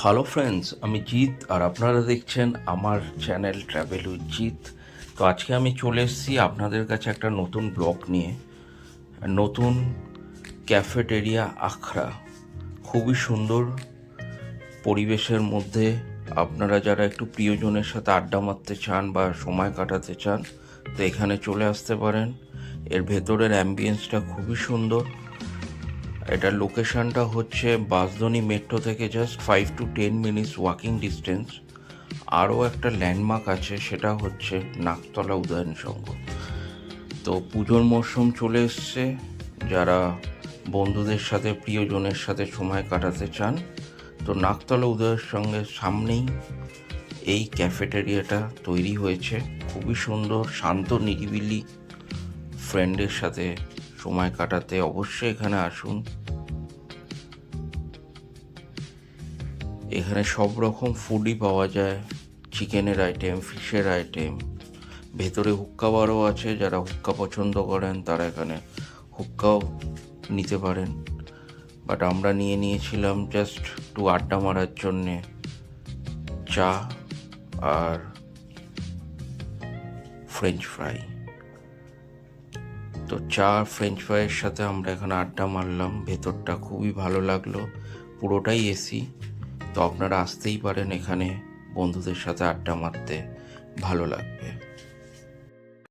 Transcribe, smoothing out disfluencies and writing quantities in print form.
Hello friends, আমি জিৎ আর আপনারা দেখছেন আমার চ্যানেল ট্রাভেল উইথ জিৎ। তো আজকে আমি চলে এসেছি আপনাদের কাছে একটা নতুন ব্লগ নিয়ে। নতুন ক্যাফেটেরিয়া আখড়া, খুবই সুন্দর পরিবেশের মধ্যে। আপনারা যারা একটু প্রিয়জনের সাথে আড্ডা মারতে চান বা সময় কাটাতে চান, তো এখানে চলে আসতে পারেন। এর ভেতরের অ্যাম্বিয়েন্সটা খুবই সুন্দর। এটার লোকেশনটা হচ্ছে বাঁশদ্রোণী মেট্রো থেকে just 5 to 10 minutes walking distance. আরও একটা ল্যান্ডমার্ক আছে, সেটা হচ্ছে নাকতলা উদয়ন সংঘ। তো পুজোর মরশুম চলে এসছে, যারা বন্ধুদের সাথে প্রিয়জনের সাথে সময় কাটাতে চান, তো নাকতলা উদয়ের সঙ্গে সামনেই এই ক্যাফেটেরিয়াটা তৈরি হয়েছে। খুবই সুন্দর, শান্ত, নিরিবিলি। ফ্রেন্ডের সাথে সময় কাটাতে অবশ্যই এখানে আসুন। এখানে সব রকম ফুডই পাওয়া যায়, চিকেনের আইটেম, ফিশের আইটেম। ভেতরে হুক্কা বারও আছে, যারা হুক্কা পছন্দ করেন তারা এখানে হুক্কাও নিতে পারেন। বাট আমরা নিয়েছিলাম জাস্ট একটু আড্ডা মারার জন্যে চা আর ফ্রেঞ্চ ফ্রাই। তো চা আর ফ্রেঞ্চ ফ্রাইয়ের সাথে আমরা এখানে আড্ডা মারলাম। ভেতরটা খুবই ভালো লাগলো, পুরোটাই এসি। তো আপনারা আসতেই পারেন এখানে, বন্ধুদের সাথে আড্ডা মারতে ভালো লাগবে।